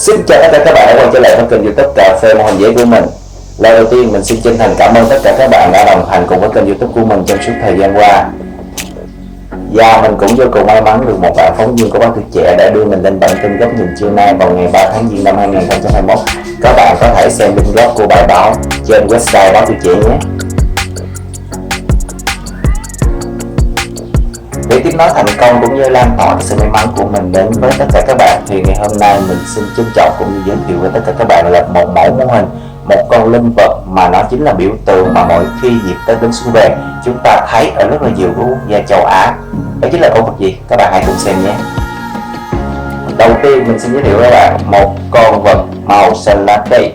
Xin chào tất cả các bạn đã quay trở lại với kênh YouTube Cà phê Mô Hình Giấy của mình. Lời đầu tiên mình xin chân thành cảm ơn tất cả các bạn đã đồng hành cùng với kênh YouTube của mình trong suốt thời gian qua. Và mình cũng vô cùng may mắn được một bạn phóng viên của báo Tuổi Trẻ đã đưa mình lên bản tin góc nhìn trưa nay vào ngày 3 tháng Giêng năm 2021. Các bạn có thể xem link gốc của bài báo trên website báo Tuổi Trẻ nhé. Để tiếp nối thành công cũng như lan tỏa sự may mắn của mình đến với tất cả các bạn, thì ngày hôm nay mình xin trân trọng cũng như giới thiệu với tất cả các bạn là một mẫu mô hình, một con linh vật mà nó chính là biểu tượng mà mỗi khi dịp Tết đến xuân về chúng ta thấy ở rất là nhiều quốc gia châu Á. Đó chính là con vật gì? Các bạn hãy cùng xem nhé. Đầu tiên mình xin giới thiệu với các bạn một con vật màu xanh lá cây.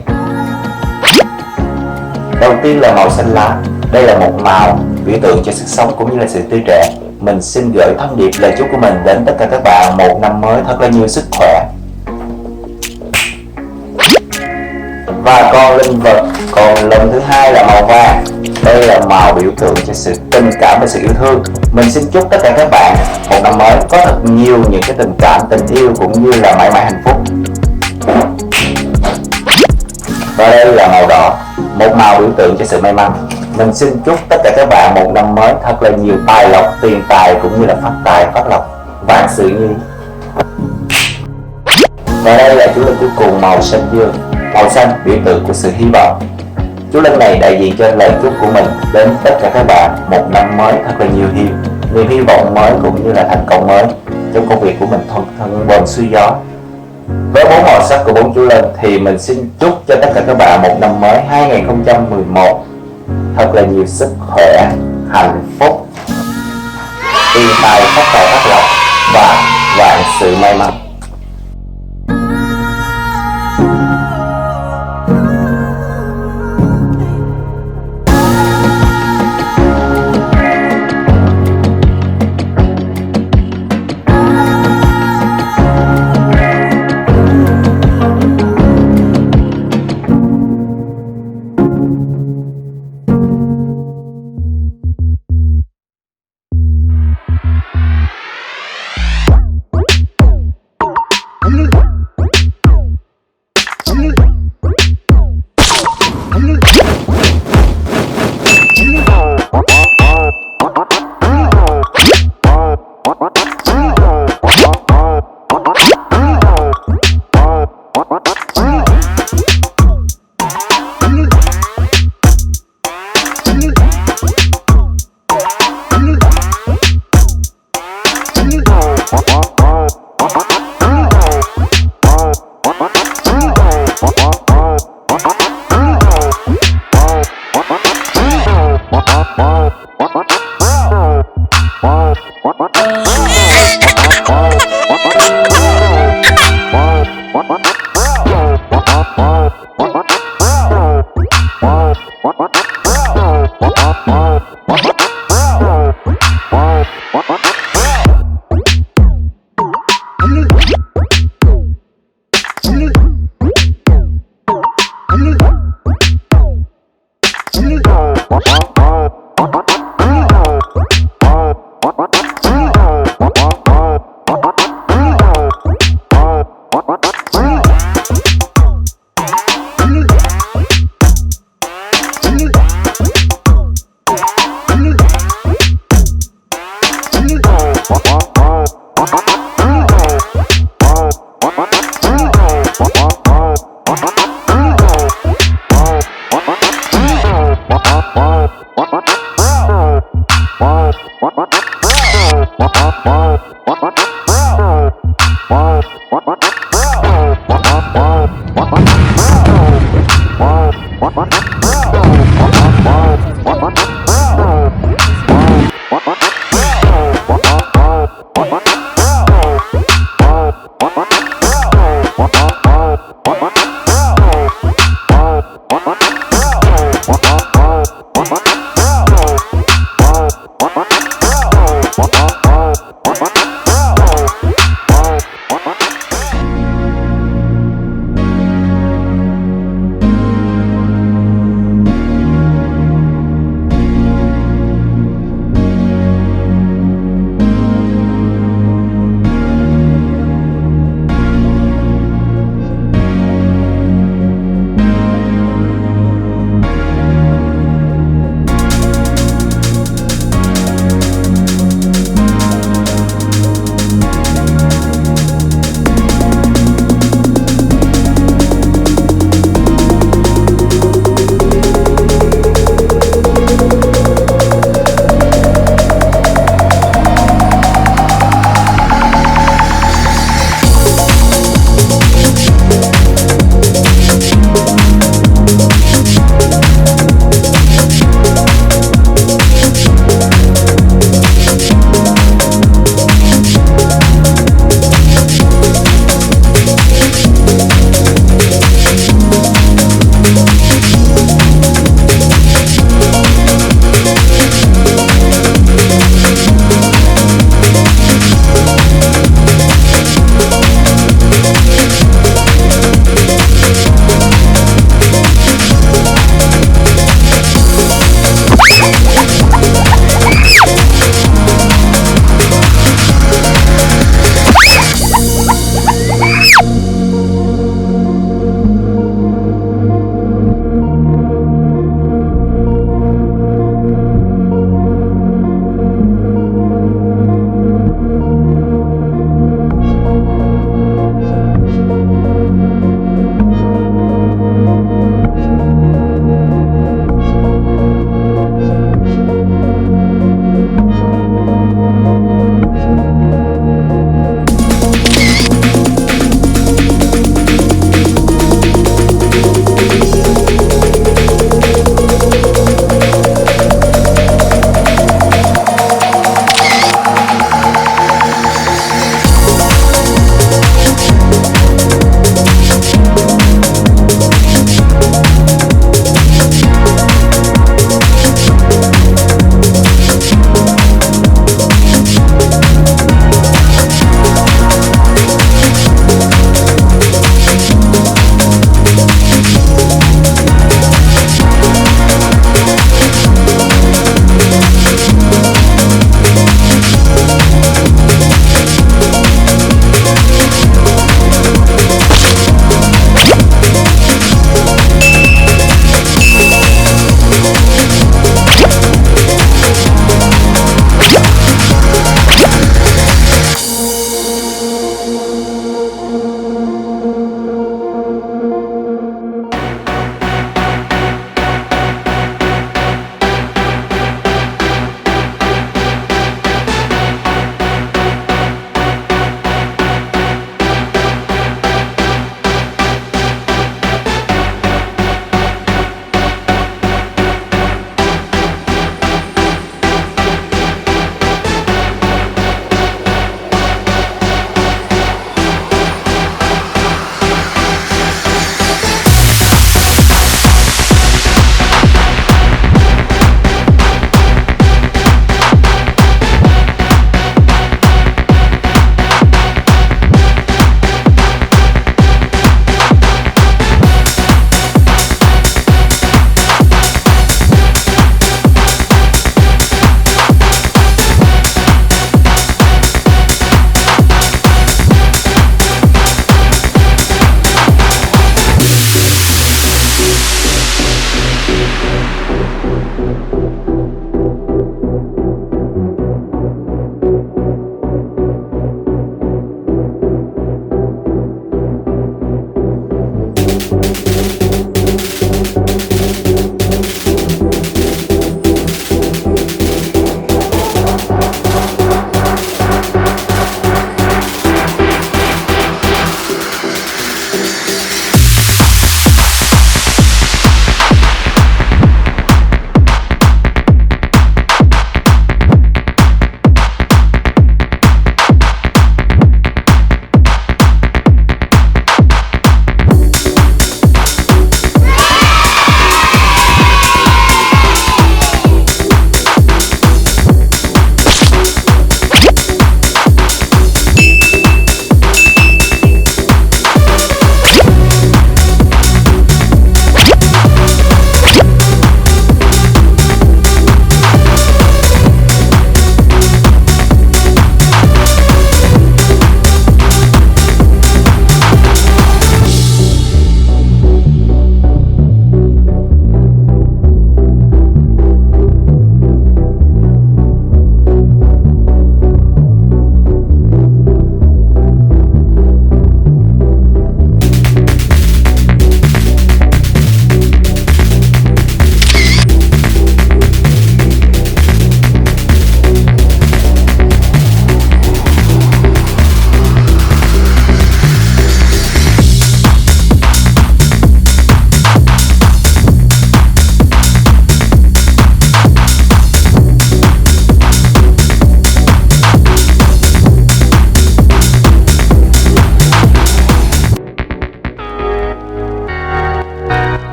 Đầu tiên là màu xanh lá. Đây là một màu biểu tượng cho sức sống cũng như là sự tươi trẻ. Mình xin gửi thông điệp lời chúc của mình đến tất cả các bạn một năm mới thật là nhiều sức khỏe. Và con linh vật, còn lần thứ hai là màu vàng. Đây là màu biểu tượng cho sự tình cảm và sự yêu thương. Mình xin chúc tất cả các bạn một năm mới có thật nhiều những cái tình cảm, tình yêu cũng như là mãi mãi hạnh phúc. Và đây là màu đỏ, một màu biểu tượng cho sự may mắn. Mình xin chúc tất cả các bạn một năm mới thật là nhiều tài lộc, tiền tài cũng như là phát tài, phát lộc, vạn sự như ý. Và đây là chú linh cuối cùng màu xanh dương. Màu xanh biểu tượng của sự hy vọng. Chú linh này đại diện cho lời chúc của mình đến tất cả các bạn một năm mới thật là nhiều niềm hy vọng mới cũng như là thành công mới trong công việc của mình thuận buồm xuôi gió. Với 4 màu sắc của 4 chú linh thì mình xin chúc cho tất cả các bạn một năm mới 2011 thật là nhiều sức khỏe, hạnh phúc, tiền tài phát lộc và vạn sự may mắn.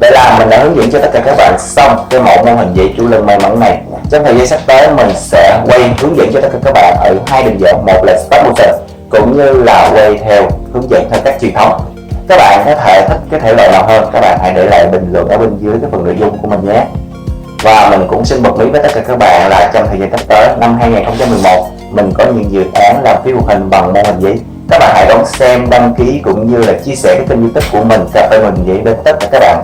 Vậy là mình đã hướng dẫn cho tất cả các bạn xong cái mẫu mô hình giấy chủ lưng may mắn này. Trong thời gian sắp tới mình sẽ quay hướng dẫn cho tất cả các bạn ở hai đường dẫn, một là stop motion cũng như là quay theo hướng dẫn theo cách truyền thống. Các bạn có thể thích cái thể loại nào hơn, các bạn hãy để lại bình luận ở bên dưới cái phần nội dung của mình nhé. Và mình cũng xin bật mí với tất cả các bạn là trong thời gian sắp tới năm 2011 mình có những dự án làm phim hoạt hình bằng mô hình giấy. Các bạn hãy đón xem, đăng ký cũng như là chia sẻ cái kênh YouTube của mình Cafe Mô Hình Giấy đến tất cả các bạn.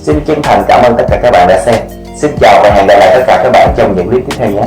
Xin chân thành cảm ơn tất cả các bạn đã xem. Xin chào và hẹn gặp lại tất cả các bạn trong những clip tiếp theo nhé.